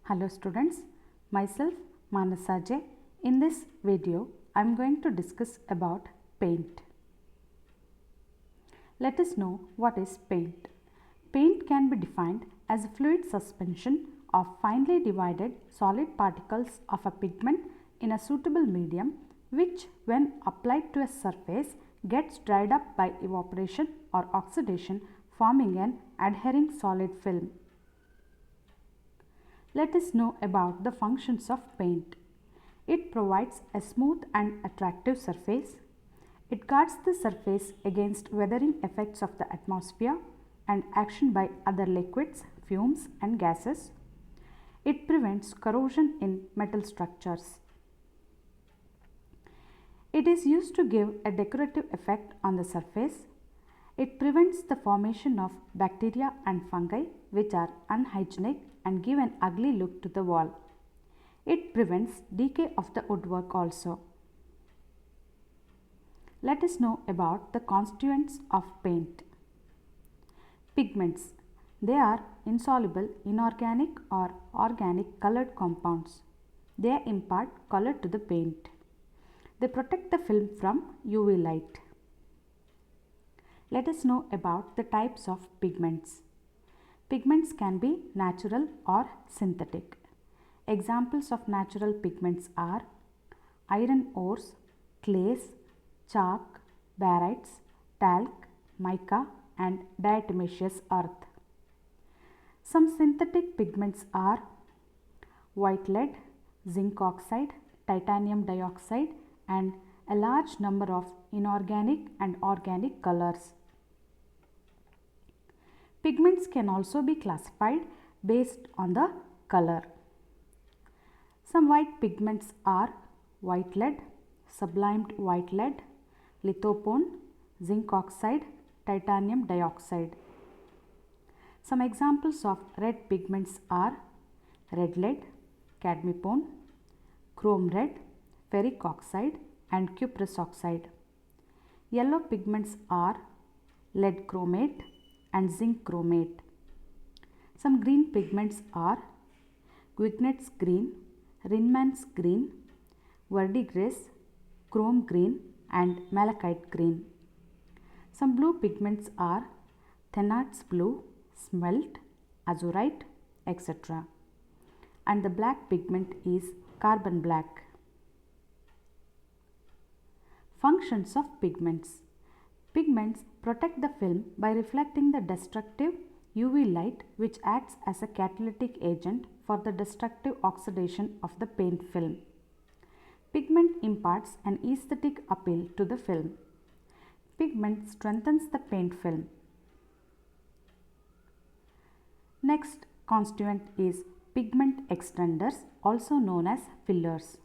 Hello students, myself Manasa J. In this video, I am going to discuss about paint. Let us know what is paint. Paint can be defined as a fluid suspension of finely divided solid particles of a pigment in a suitable medium which when applied to a surface gets dried up by evaporation or oxidation, forming an adhering solid film. Let us know about the functions of paint. It provides a smooth and attractive surface. It guards the surface against weathering effects of the atmosphere and action by other liquids, fumes and gases. It prevents corrosion in metal structures. It is used to give a decorative effect on the surface. It prevents the formation of bacteria and fungi which are unhygienic and give an ugly look to the wall. It prevents decay of the woodwork also. Let us know about the constituents of paint. Pigments. They are insoluble, inorganic or organic colored compounds. They impart color to the paint. They protect the film from UV light. Let us know about the types of pigments. Pigments can be natural or synthetic. Examples of natural pigments are iron ores, clays, chalk, barytes, talc, mica and diatomaceous earth. Some synthetic pigments are white lead, zinc oxide, titanium dioxide and a large number of inorganic and organic colors. Pigments can also be classified based on the color. Some white pigments are white lead, sublimed white lead, lithopone, zinc oxide, titanium dioxide. Some examples of red pigments are red lead, cadmipone, chrome red, ferric oxide and cuprous oxide. Yellow pigments are lead chromate and zinc chromate. Some green pigments are Guignet's green, Rinman's green, verdigris, chrome green and malachite green. Some blue pigments are Thenard's blue, smelt, azurite, etc. And the black pigment is carbon black. Functions of pigments. Pigments protect the film by reflecting the destructive UV light which acts as a catalytic agent for the destructive oxidation of the paint film. Pigment imparts an aesthetic appeal to the film. Pigment strengthens the paint film. Next constituent is pigment extenders, also known as fillers.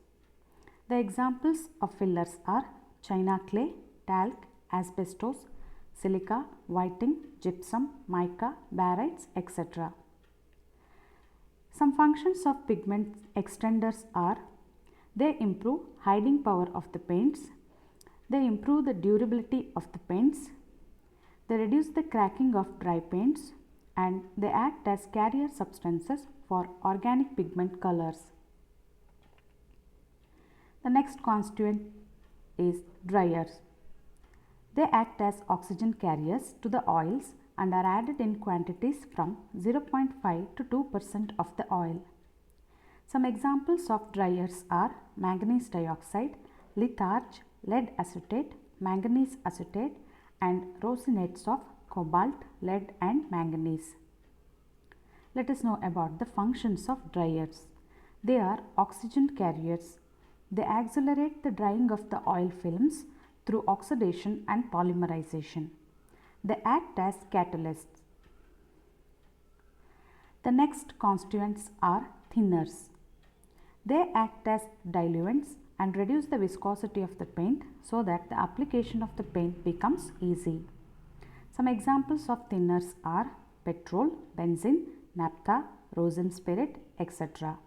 The examples of fillers are china clay, talc, asbestos, silica, whiting, gypsum, mica, barytes, etc. Some functions of pigment extenders are they improve hiding power of the paints, they improve the durability of the paints, they reduce the cracking of dry paints and they act as carrier substances for organic pigment colors. The next constituent is dryers. They act as oxygen carriers to the oils and are added in quantities from 0.5 to 2% of the oil. Some examples of dryers are manganese dioxide, litharge, lead acetate, manganese acetate and rosinates of cobalt, lead and manganese. Let us know about the functions of dryers. They are oxygen carriers. They accelerate the drying of the oil films through oxidation and polymerization. They act as catalysts. The next constituents are thinners. They act as diluents and reduce the viscosity of the paint so that the application of the paint becomes easy. Some examples of thinners are petrol, benzene, naphtha, rosin spirit, etc.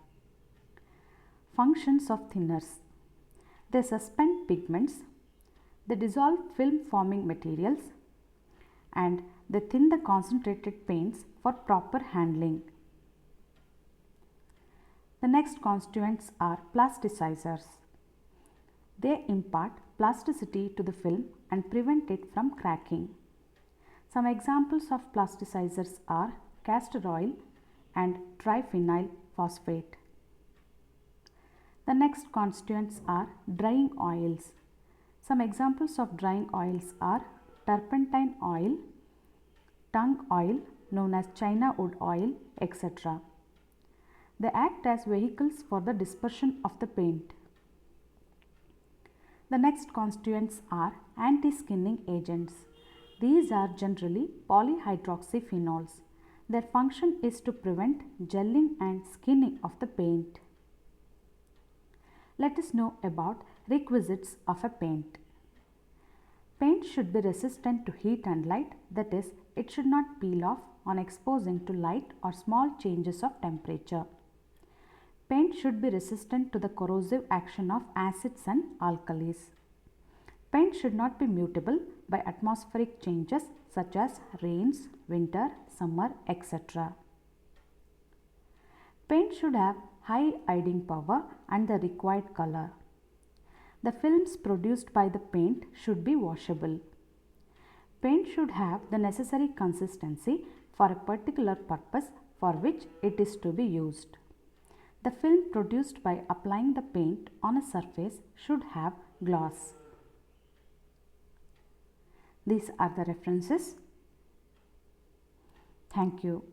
Functions of thinners. They suspend pigments, they dissolve film forming materials and they thin the concentrated paints for proper handling. The next constituents are plasticizers. They impart plasticity to the film and prevent it from cracking. Some examples of plasticizers are castor oil and triphenyl phosphate. The next constituents are drying oils. Some examples of drying oils are turpentine oil, tung oil known as China wood oil, etc. They act as vehicles for the dispersion of the paint. The next constituents are anti-skinning agents. These are generally polyhydroxyphenols. Their function is to prevent gelling and skinning of the paint. Let us know about requisites of a paint. Paint should be resistant to heat and light, that is, it should not peel off on exposing to light or small changes of temperature. Paint should be resistant to the corrosive action of acids and alkalis. Paint should not be mutable by atmospheric changes such as rains, winter, summer, etc. Paint should have high hiding power and the required color. The films produced by the paint should be washable. Paint should have the necessary consistency for a particular purpose for which it is to be used. The film produced by applying the paint on a surface should have gloss. These are the references. Thank you.